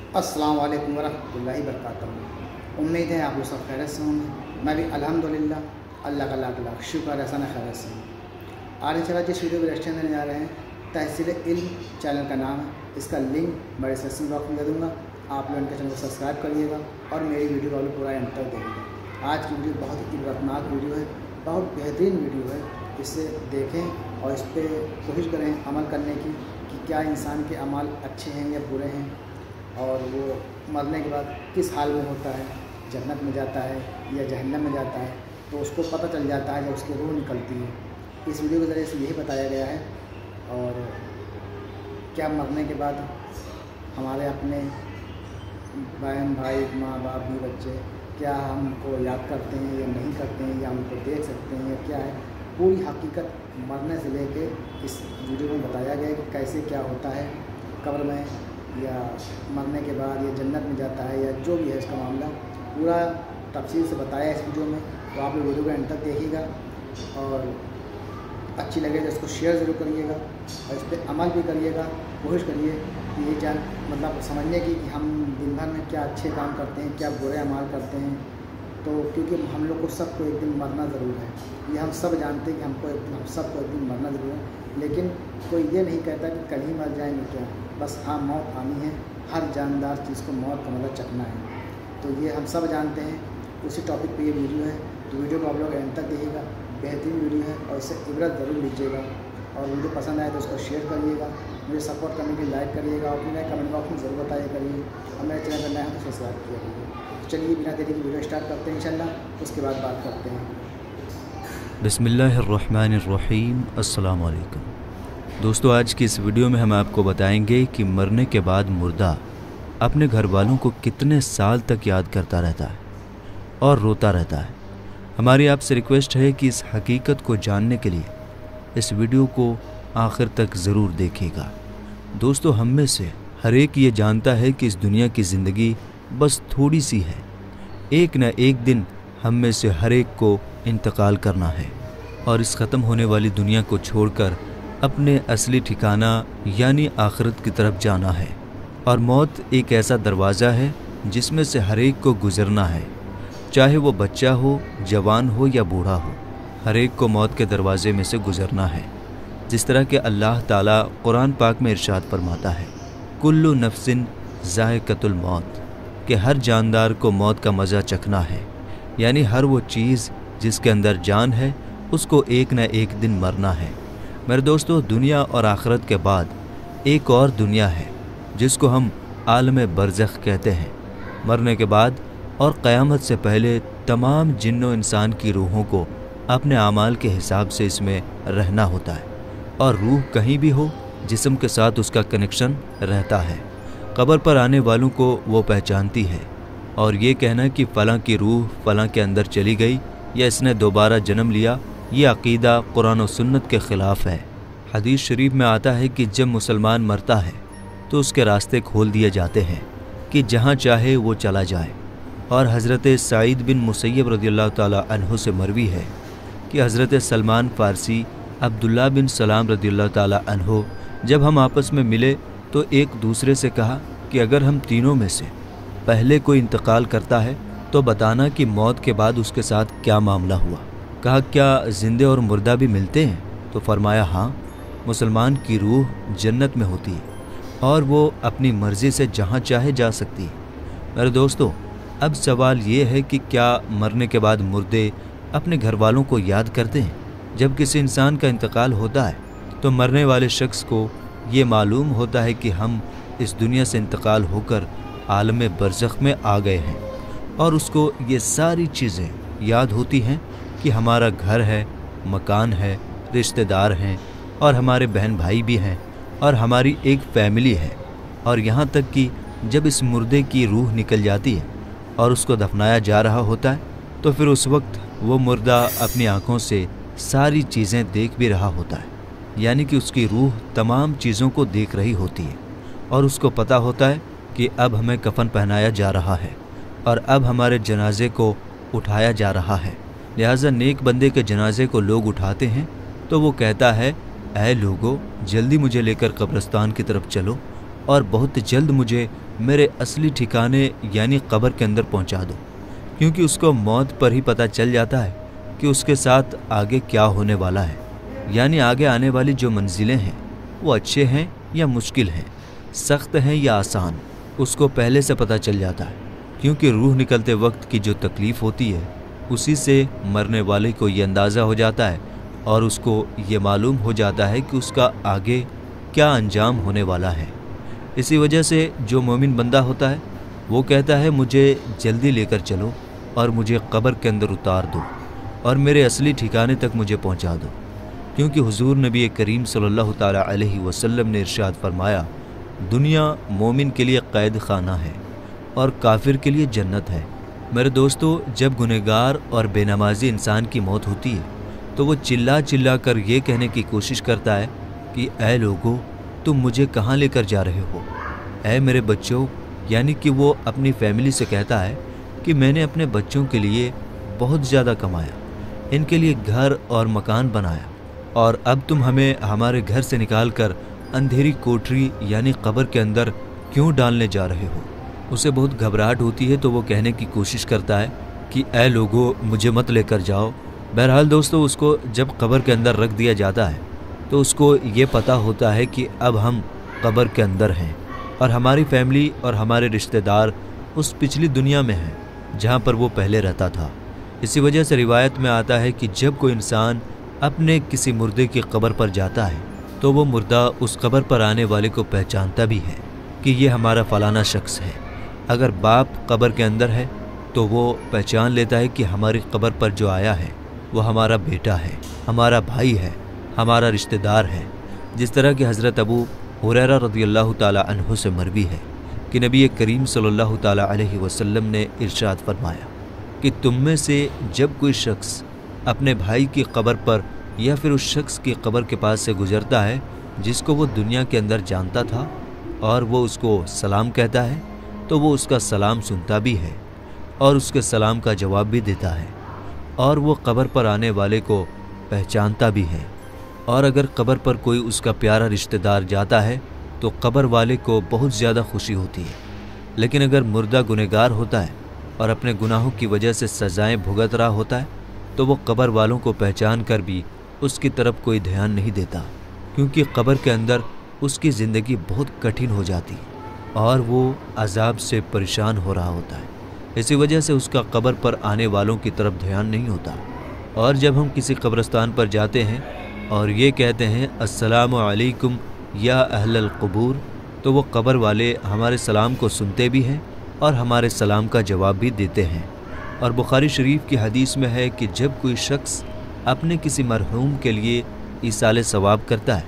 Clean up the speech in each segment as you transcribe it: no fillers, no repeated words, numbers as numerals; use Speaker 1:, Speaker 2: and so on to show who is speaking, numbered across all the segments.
Speaker 1: अस्सलाम वालेकुम वरहमतुल्लाहि वबरकातुहू। उम्मीद है आप लोग सब खैरियत से होंगे। मैं भी अल्हम्दुलिल्लाह अल्लाह का लाख लाख शुक्र है, ऐसा खैरियत से हूँ। आज चला जिस वीडियो को रिएक्शन देने जा रहे हैं, तहसील इल्म चैनल का नाम है। इसका लिंक मैं डिस्क्रिप्शन बॉक्स में दे दूँगा। आप लोग इनके चैनल को सब्सक्राइब करिएगा और मेरी वीडियो को पूरा एंड तक देखिएगा। आज की वीडियो बहुत ही इबरतनाक वीडियो है, बहुत बेहतरीन वीडियो है। इसे देखें और इस पर कोशिश करें अमल करने की कि क्या इंसान के अमाल अच्छे हैं या बुरे हैं, और वो मरने के बाद किस हाल में होता है, जन्नत में जाता है या जहन्नम में जाता है, तो उसको पता चल जाता है जब उसकी रूह निकलती है। इस वीडियो के ज़रिए से यही बताया गया है। और क्या मरने के बाद हमारे अपने बहन भाई माँ बाप भी बच्चे क्या हमको याद करते हैं या नहीं करते हैं, या हमको देख सकते हैं या क्या है, पूरी हकीकत मरने से लेके इस वीडियो में बताया गया है कि कैसे क्या होता है कब्र में, या मरने के बाद या जन्नत में जाता है, या जो भी है इसका मामला पूरा तफसील से बताया है इस वीडियो में। तो आप लोग वीडियो को एंड तक देखिएगा और अच्छी लगे तो इसको शेयर ज़रूर करिएगा और इस पर अमल भी करिएगा। कोशिश करिए कि ये जान मतलब समझने की कि हम दिन भर में क्या अच्छे काम करते हैं, क्या बुरे अमाल करते हैं। तो क्योंकि हम लोग को सबको एक दिन मरना ज़रूर है, ये हम सब जानते हैं कि हम सबको एक दिन मरना ज़रूर है। लेकिन कोई ये नहीं कहता कि कल ही मर जाएंगे क्या, बस हाँ मौत आनी है। हर जानदार चीज़ को मौत का मतलब चखना है, तो ये हम सब जानते हैं। उसी टॉपिक पे ये वीडियो है, तो वीडियो को आप लोग एंड तक देखिएगा। बेहतरीन वीडियो है और इससे इबरत ज़रूर लीजिएगा। और वीडियो पसंद आए तो उसको शेयर करिएगा, मुझे सपोर्ट करने के लिए लाइक करिएगा और अपने कमेंट बॉक्स में ज़रूर बताया करिए। और मेरे चैनल पर नया है तो सब्सक्राइब किया करिए। चलिए बिना देरी की वीडियो स्टार्ट करते हैं इंशाल्लाह, उसके बाद बात करते हैं।
Speaker 2: बिस्मिल्लाहिर्रहमानिर्रहीम। अस्सलाम वालेकुम दोस्तों, आज की इस वीडियो में हम आपको बताएंगे कि मरने के बाद मुर्दा अपने घर वालों को कितने साल तक याद करता रहता है और रोता रहता है। हमारी आपसे रिक्वेस्ट है कि इस हकीकत को जानने के लिए इस वीडियो को आखिर तक ज़रूर देखिएगा। दोस्तों, हम में से हर एक ये जानता है कि इस दुनिया की ज़िंदगी बस थोड़ी सी है। एक न एक दिन हम में से हर एक को इंतकाल करना है और इस ख़त्म होने वाली दुनिया को छोड़कर अपने असली ठिकाना यानी आखिरत की तरफ जाना है। और मौत एक ऐसा दरवाज़ा है जिसमें से हर एक को गुज़रना है, चाहे वो बच्चा हो, जवान हो या बूढ़ा हो, हर एक को मौत के दरवाज़े में से गुज़रना है। जिस तरह के अल्लाह ताला कुरान पाक में इरशाद फरमाता है, कुल्लु नफ्सिन ज़ाइक़तुल मौत, कि हर जानदार को मौत का मज़ा चखना है। यानी हर वो चीज़ जिसके अंदर जान है उसको एक न एक दिन मरना है। मेरे दोस्तों, दुनिया और आखिरत के बाद एक और दुनिया है जिसको हम आलम बरज़ख कहते हैं। मरने के बाद और क़यामत से पहले तमाम जिन्नो इंसान की रूहों को अपने आमाल के हिसाब से इसमें रहना होता है, और रूह कहीं भी हो जिस्म के साथ उसका कनेक्शन रहता है। कब्र पर आने वालों को वो पहचानती है, और ये कहना कि फ़लाँ की रूह फ़लाँ के अंदर चली गई या इसने दोबारा जन्म लिया, ये अक़ीदा कुरान और सुन्नत के ख़िलाफ़ है। हदीस शरीफ में आता है कि जब मुसलमान मरता है तो उसके रास्ते खोल दिए जाते हैं कि जहाँ चाहे वो चला जाए। और हज़रत सईद बिन मुसय्यब रज़ियल्लाहु ताला अन्हु से मरवी है कि हज़रत सलमान फ़ारसी, अब्दुल्ला बिन सलाम रज़ियल्लाहु ताला अन्हु जब हम आपस में मिले तो एक दूसरे से कहा कि अगर हम तीनों में से पहले कोई इंतकाल करता है तो बताना कि मौत के बाद उसके साथ क्या मामला हुआ। कहा, क्या ज़िंदे और मुर्दा भी मिलते हैं? तो फरमाया, हाँ, मुसलमान की रूह जन्नत में होती है और वो अपनी मर्ज़ी से जहाँ चाहे जा सकती है। मेरे दोस्तों, अब सवाल ये है कि क्या मरने के बाद मुर्दे अपने घर वालों को याद करते हैं? जब किसी इंसान का इंतकाल होता है तो मरने वाले शख्स को ये मालूम होता है कि हम इस दुनिया से इंतकाल होकर आलम बरज़ख में आ गए हैं, और उसको ये सारी चीज़ें याद होती हैं कि हमारा घर है, मकान है, रिश्तेदार हैं, और हमारे बहन भाई भी हैं, और हमारी एक फैमिली है। और यहाँ तक कि जब इस मुर्दे की रूह निकल जाती है और उसको दफनाया जा रहा होता है तो फिर उस वक्त वो मुर्दा अपनी आँखों से सारी चीज़ें देख भी रहा होता है। यानी कि उसकी रूह तमाम चीज़ों को देख रही होती है, और उसको पता होता है कि अब हमें कफन पहनाया जा रहा है और अब हमारे जनाजे को उठाया जा रहा है। लिहाजा नेक बंदे के जनाजे को लोग उठाते हैं तो वो कहता है, ऐ लोगो, जल्दी मुझे लेकर कब्रिस्तान की तरफ चलो और बहुत जल्द मुझे मेरे असली ठिकाने यानी कब्र के अंदर पहुंचा दो, क्योंकि उसको मौत पर ही पता चल जाता है कि उसके साथ आगे क्या होने वाला है, यानी आगे आने वाली जो मंजिलें हैं वो अच्छे हैं या मुश्किल हैं, सख्त हैं या आसान, उसको पहले से पता चल जाता है। क्योंकि रूह निकलते वक्त की जो तकलीफ़ होती है उसी से मरने वाले को ये अंदाज़ा हो जाता है और उसको ये मालूम हो जाता है कि उसका आगे क्या अंजाम होने वाला है। इसी वजह से जो मोमिन बंदा होता है वो कहता है मुझे जल्दी लेकर चलो और मुझे कब्र के अंदर उतार दो और मेरे असली ठिकाने तक मुझे पहुंचा दो, क्योंकि हुजूर नबी करीम सल्लल्लाहु ताला अलैहि वसल्लम ने इरशाद फरमाया, दुनिया मोमिन के लिए कैद खाना है और काफिर के लिए जन्नत है। मेरे दोस्तों, जब गुनहगार और बेनमाजी इंसान की मौत होती है तो वो चिल्ला चिल्ला कर ये कहने की कोशिश करता है कि ऐ लोगों, तुम मुझे कहाँ लेकर जा रहे हो, ऐ मेरे बच्चों, यानी कि वो अपनी फैमिली से कहता है कि मैंने अपने बच्चों के लिए बहुत ज़्यादा कमाया, इनके लिए घर और मकान बनाया और अब तुम हमें हमारे घर से निकाल कर अंधेरी कोठरी यानी कब्र के अंदर क्यों डालने जा रहे हो। उसे बहुत घबराहट होती है तो वो कहने की कोशिश करता है कि ऐ लोगों, मुझे मत लेकर जाओ। बहरहाल दोस्तों, उसको जब कब्र के अंदर रख दिया जाता है तो उसको ये पता होता है कि अब हम कब्र के अंदर हैं और हमारी फैमिली और हमारे रिश्तेदार उस पिछली दुनिया में हैं जहाँ पर वो पहले रहता था। इसी वजह से रिवायत में आता है कि जब कोई इंसान अपने किसी मुर्दे की कब्र पर जाता है तो वो मुर्दा उस कब्र पर आने वाले को पहचानता भी है कि ये हमारा फलाना शख्स है। अगर बाप कब्र के अंदर है तो वो पहचान लेता है कि हमारी कब्र पर जो आया है वो हमारा बेटा है, हमारा भाई है, हमारा रिश्तेदार है। जिस तरह कि हज़रत अबू हुरैरा रज़ियल्लाहु ताला अन्हु से मरवी है कि नबी करीम सल्लल्लाहु ताला अलैहि वसल्लम ने इरशाद फरमाया कि तुम में से जब कोई शख्स अपने भाई की कब्र पर या फिर उस शख्स की कब्र के पास से गुजरता है जिसको वो दुनिया के अंदर जानता था और वो उसको सलाम कहता है तो वो उसका सलाम सुनता भी है और उसके सलाम का जवाब भी देता है और वो कब्र पर आने वाले को पहचानता भी है। और अगर कब्र पर कोई उसका प्यारा रिश्तेदार जाता है तो कब्र वाले को बहुत ज़्यादा खुशी होती है। लेकिन अगर मुर्दा गुनहगार होता है और अपने गुनाहों की वजह से सज़ाएं भुगत रहा होता है तो वो कब्र वालों को पहचान कर भी उसकी तरफ कोई ध्यान नहीं देता, क्योंकि कब्र के अंदर उसकी ज़िंदगी बहुत कठिन हो जाती है और वो अजाब से परेशान हो रहा होता है। इसी वजह से उसका कब्र पर आने वालों की तरफ ध्यान नहीं होता। और जब हम किसी कब्रस्तान पर जाते हैं और ये कहते हैं अस्सलामु अलैकुम या अहलल क़ुबूर, तो वो कब्र वाले हमारे सलाम को सुनते भी हैं और हमारे सलाम का जवाब भी देते हैं। और बुखारी शरीफ की हदीस में है कि जब कोई शख्स अपने किसी मरहूम के लिए ईसाले सवाब करता है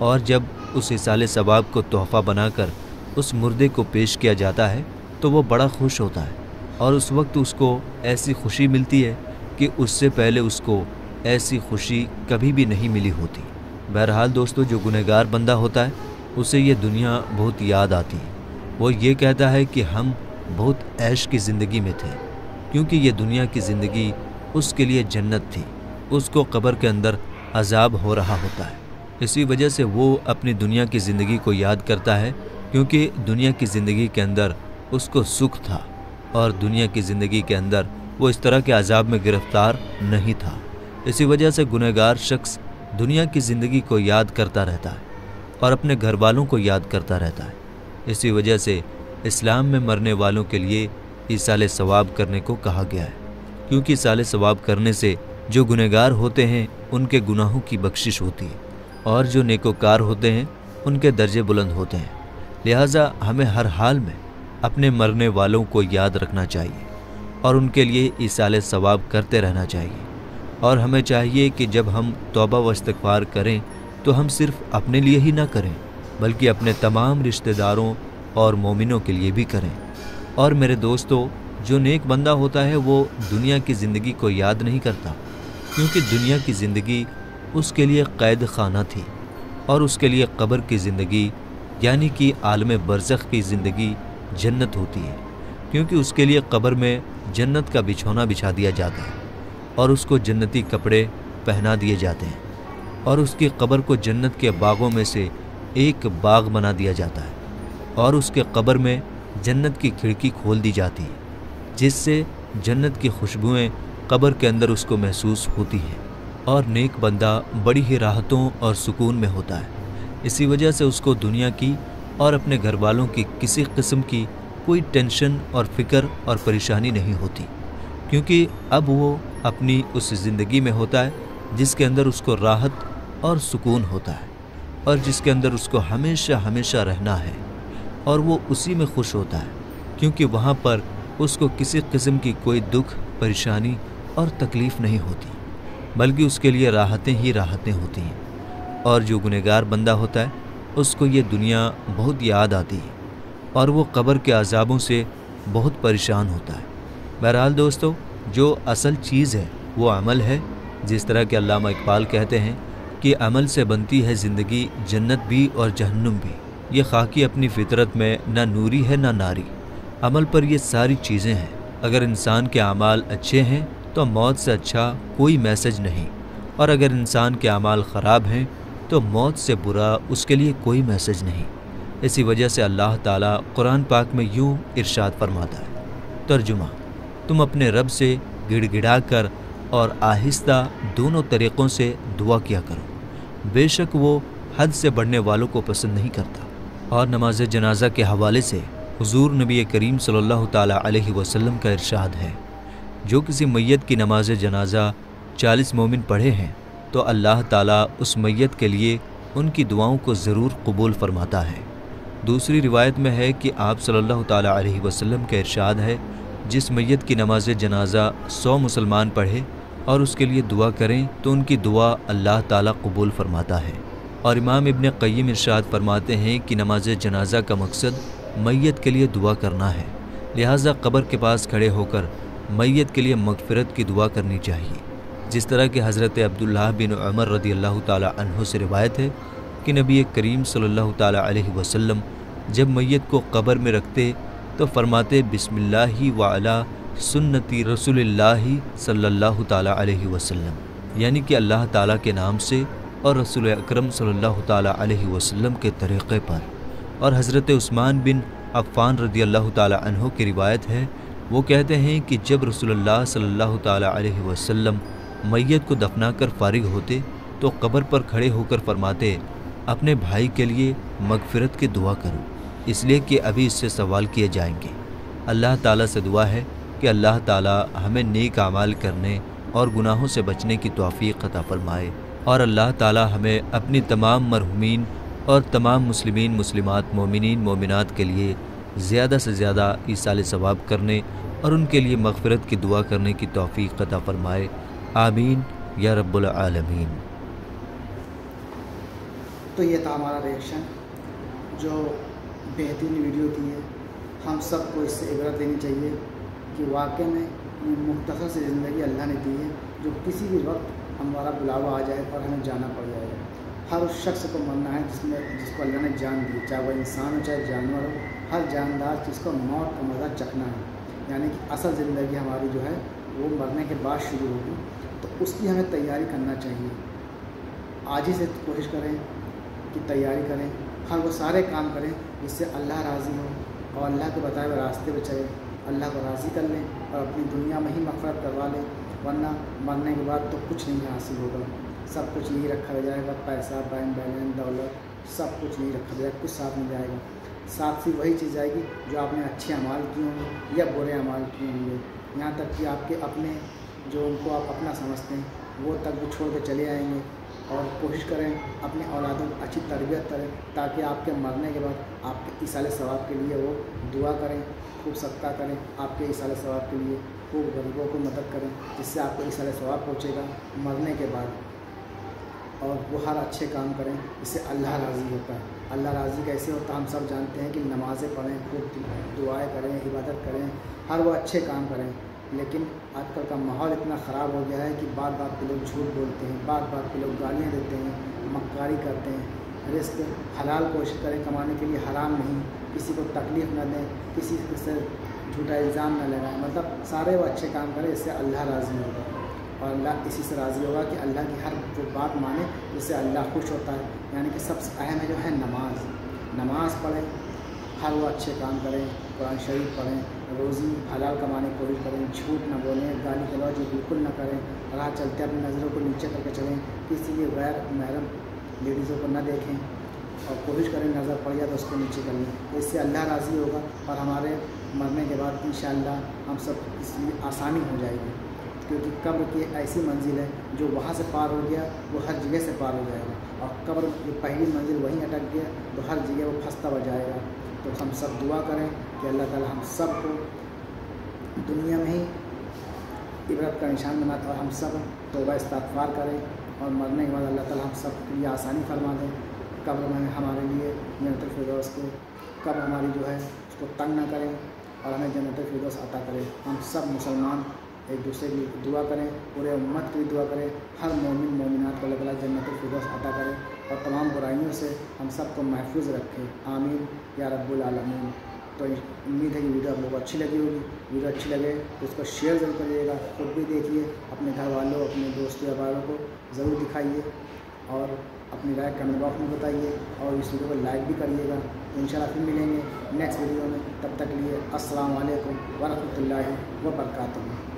Speaker 2: और जब उस ईसाले सवाब को तोहफ़ा बनाकर उस मुर्दे को पेश किया जाता है तो वो बड़ा खुश होता है और उस वक्त उसको ऐसी खुशी मिलती है कि उससे पहले उसको ऐसी खुशी कभी भी नहीं मिली होती। बहरहाल दोस्तों, जो गुनहगार बंदा होता है उसे ये दुनिया बहुत याद आती है। वो ये कहता है कि हम बहुत ऐश की ज़िंदगी में थे, क्योंकि ये दुनिया की ज़िंदगी उसके लिए जन्नत थी। उसको कब्र के अंदर अजाब हो रहा होता है। इसी वजह से वो अपनी दुनिया की ज़िंदगी को याद करता है, क्योंकि दुनिया की ज़िंदगी के अंदर उसको सुख था और दुनिया की ज़िंदगी के अंदर वो इस तरह के अजाब में गिरफ्तार नहीं था। इसी वजह से गुनहगार शख्स दुनिया की ज़िंदगी को याद करता रहता है और अपने घर वालों को याद करता रहता है। इसी वजह से इस्लाम में मरने वालों के लिए ईसाले सवाब करने को कहा गया है, क्योंकि ईसाले सवाब करने से जो गुनहगार होते हैं उनके गुनाहों की बख्शिश होती है और जो नेकोकार होते हैं उनके दर्जे बुलंद होते हैं। लिहाजा हमें हर हाल में अपने मरने वालों को याद रखना चाहिए और उनके लिए ईसाले सवाब करते रहना चाहिए। और हमें चाहिए कि जब हम तौबा व इस्तिग़फ़ार करें तो हम सिर्फ़ अपने लिए ही ना करें, बल्कि अपने तमाम रिश्तेदारों और मोमिनों के लिए भी करें। और मेरे दोस्तों, जो नेक बंदा होता है वो दुनिया की ज़िंदगी को याद नहीं करता, क्योंकि दुनिया की ज़िंदगी उसके लिए कैद खाना थी और उसके लिए कब्र की ज़िंदगी यानी कि आलम बरज़ख की ज़िंदगी जन्नत होती है, क्योंकि उसके लिए कब्र में जन्नत का बिछौना बिछा दिया जाता है और उसको जन्नती कपड़े पहना दिए जाते हैं और उसकी कब्र को जन्नत के बागों में से एक बाग बना दिया जाता है और उसके कब्र में जन्नत की खिड़की खोल दी जाती है, जिससे जन्नत की खुशबुएं कब्र के अंदर उसको महसूस होती हैं और नेक बंदा बड़ी ही राहतों और सुकून में होता है। इसी वजह से उसको दुनिया की और अपने घर वालों की किसी किस्म की कोई टेंशन और फिक्र और परेशानी नहीं होती, क्योंकि अब वो अपनी उस ज़िंदगी में होता है जिसके अंदर उसको राहत और सुकून होता है और जिसके अंदर उसको हमेशा हमेशा रहना है, और वो उसी में खुश होता है, क्योंकि वहाँ पर उसको किसी किस्म की कोई दुख, परेशानी और तकलीफ़ नहीं होती, बल्कि उसके लिए राहतें ही राहतें होती हैं। और जो गुनहगार बंदा होता है उसको ये दुनिया बहुत याद आती है और वो कब्र के अज़ाबों से बहुत परेशान होता है। बहरहाल दोस्तों, जो असल चीज़ है वो अमल है। जिस तरह के अल्लामा इकबाल कहते हैं कि अमल से बनती है ज़िंदगी, जन्नत भी और जहन्नुम भी। ये खाकी अपनी फितरत में ना नूरी है ना नारी। अमल पर ये सारी चीज़ें हैं। अगर इंसान के अमाल अच्छे हैं तो मौत से अच्छा कोई मैसेज नहीं, और अगर इंसान के अमाल ख़राब हैं तो मौत से बुरा उसके लिए कोई मैसेज नहीं। इसी वजह से अल्लाह ताला कुरान पाक में यूँ इरशाद फरमाता है, तर्जुमा, तुम अपने रब से गिड़गिड़ा कर और आहिस्ता दोनों तरीक़ों से दुआ किया करो, बेशक वो हद से बढ़ने वालों को पसंद नहीं करता। और नमाज जनाजा के हवाले से हुजूर नबी करीम सल्लल्लाहु ताला अलैहि वसल्लम का इरशाद है, जो किसी मैयत की नमाज जनाजा 40 मोमिन पढ़े हैं तो अल्लाह ताला उस मैयत के लिए उनकी दुआओं को ज़रूर कबूल फरमाता है। दूसरी रिवायत में है कि आप सल्लल्लाहु ताला अलैहि वसल्लम का इरशाद है, जिस मैयत की नमाज जनाजा 100 मुसलमान पढ़े और उसके लिए दुआ करें तो उनकी दुआ अल्लाह ताला कबूल फरमाता है। और इमाम इब्न क़य्यिम इरशाद फरमाते हैं कि नमाज जनाजा का मकसद मैयत के लिए दुआ करना है, लिहाजा कब्र के पास खड़े होकर मैयत के लिए मगफ़िरत की दुआ करनी चाहिए। जिस तरह के हज़रत अब्दुल्लाह बिन उमर रदी अल्लाह ताला अन्हु से रिवायत है कि नबी करीम सल्लल्लाहु ताला अलैहि वसल्लम जब मैयत को कब्र में रखते तो फरमाते, बिस्मिल्लाहि व अला सुन्नती रसूलिल्लाहि सल्लल्लाहु ताला अलैहि वसल्लम, यानी कि अल्लाह ताला के नाम से और रसूल अकरम सल्लल्लाहु ताला अलैहि वसल्लम के तरीक़े पर। और हज़रत उस्मान बिन अफ़्फ़ान रदी अल्लाह ताला अन्हु की रिवायत है, वो कहते हैं कि जब रसूलुल्लाह सल्लल्लाहु ताला अलैहि वसल्लम मैयत को दफना कर फारिग होते तो कब्र पर खड़े होकर फरमाते, अपने भाई के लिए मगफ़िरत की दुआ करो, इसलिए कि अभी इससे सवाल किए जाएंगे। अल्लाह ताला से दुआ है कि अल्लाह ताला हमें नेक आमाल करने और गुनाहों से बचने की तौफ़ीक़ अता फ़रमाए, और अल्लाह ताला हमें अपनी तमाम मरहुमीन और तमाम मुस्लिमीन मुस्लिमात मोमिनीन मोमिनात के लिए ज़्यादा से ज़्यादा ईसाल सवाब करने और उनके लिए मग़फ़िरत की दुआ करने की तौफ़ीक़ अता फ़रमाए। आमीन या रब्बुल आलमीन।
Speaker 1: तो ये था हमारा रिएक्शन, जो बेहतरीन वीडियो थी है। हम सबको इससे इबरत लेनी चाहिए कि वाकई में ये मुख्तसर सी ज़िंदगी अल्लाह ने दी है, जो किसी भी वक्त हमारा बुलावा आ जाए और हमें जाना पड़ जाएगा। हर उस शख्स को मरना है जिसको अल्लाह ने जान दी, चाहे वह इंसान हो चाहे जानवर हो। हर जानदार चीज़ को मौत का मज़ा चखना है, यानी कि असल ज़िंदगी हमारी जो है वो मरने के बाद शुरू होगी। तो उसकी हमें तैयारी करना चाहिए। आज ही से कोशिश करें कि तैयारी करें, हर वो सारे काम करें जिससे अल्लाह राज़ी हो और अल्लाह के बताए हुए रास्ते पर चले, अल्लाह को राज़ी कर लें और अपनी दुनिया में ही मग़फ़िरत करवा लें, वरना मरने के बाद तो कुछ नहीं हासिल होगा। सब कुछ यही रखा रह जाएगा, पैसा, बैंक बैलेंस, दौलत, सब कुछ यही रखा जाएगा, कुछ साथ नहीं जाएगा। साथ ही वही चीज़ आएगी जो आपने अच्छे अमाल किए होंगे या बुरे अमाल किए होंगे, यहाँ तक कि आपके अपने जो उनको आप अपना समझते हैं वो तक भी छोड़ के चले आएंगे। और कोशिश करें अपने औलादों को अच्छी तरबियत करें, ताकि आपके मरने के बाद आपके ईसाले सवाब के लिए वो दुआ करें, खूब सदका करें आपके ईसाले सवाब के लिए, खूब गरीबों को मदद करें, जिससे आपको ईसाले सवाब पहुँचेगा मरने के बाद। और वो हर अच्छे काम करें जिससे अल्लाह राज़ी होता है। अल्लाह राज़ी कैसे होता है हम सब जानते हैं कि नमाज़ें पढ़ें, खूब दुआएँ करें, इबादत करें, हर वो अच्छे काम करें। लेकिन आजकल का माहौल इतना ख़राब हो गया है कि बार बार पे लोग झूठ बोलते हैं, बार बार पे लोग गालियाँ देते हैं, मक्कारी करते हैं। रिस्क हलाल कोशिश करें कमाने के लिए, हराम नहीं, किसी को तकलीफ़ न दें, किसी से झूठा इल्ज़ाम न लगाएं, मतलब सारे वो अच्छे काम करें, इससे अल्लाह राज़ी होगा। और अल्लाह इसी से राज़ी होगा कि अल्लाह की हर वो बात माने जिससे अल्लाह खुश होता है। यानी कि सबसे अहम है जो है नमाज पढ़ें, हर वो अच्छे काम करें, कुरान शरीफ पढ़ें, रोज़ी हलाल कमाने की कोशिश करें, झूठ ना बोलें, गाली गलौज बिल्कुल ना करें, राह चलते अपनी नज़रों को नीचे करके चलें, किसी भी गैर महरम लेडीज़ों को न देखें और कोशिश करें नज़र पड़ जाए तो उसको नीचे कर लें। इससे अल्लाह राज़ी होगा और हमारे मरने के बाद इंशाअल्लाह हम सब इसलिए आसानी हो जाएगी, क्योंकि कब्र की ऐसी मंजिल है जो वहाँ से पार हो गया वो हर जगह से पार हो जाएगा, और कब्र की पहली मंजिल वहीं अटक गया तो हर जगह वो फंसता हुआ जाएगा। तो हम सब दुआ करें कि अल्लाह ताला हम सब को दुनिया में ही इबरत का निशान बनाता और हम सब तौबा इस्तिग़फ़ार करें, और मरने के बाद अल्लाह ताला हम सब के लिए आसानी फरमा दें। कब्र में हमारे लिए जन्नतुल फिरदौस को कब्र हमारी जो है उसको तंग ना करें और हमें जन्नतुल फिरदौस अता करें। हम सब मुसलमान एक दूसरे की दुआ करें, पूरे उम्मत की दुआ करें, हर मोमिन मोमिनात को अल्लाह ताला जन्नतुल फिरदौस अता करें और तमाम बुराइयों से हम सब को महफूज रखें। आमीन या रब्बुल आलमीन। तो उम्मीद है कि वीडियो आप लोगों को अच्छी लगी होगी। वीडियो अच्छी लगे तो उसको शेयर ज़रूर करिएगा, खुद भी देखिए, अपने घर वालों, अपने दोस्तों या भाइयों को ज़रूर दिखाइए और अपनी राय कमेंट बॉक्स में बताइए और इस वीडियो को लाइक भी करिएगा। तो इंशाल्लाह फिर मिलेंगे नेक्स्ट वीडियो में, तब तक के लिए अस्सलाम वालेकुम व रहमतुल्लाहि व बरकातुहू।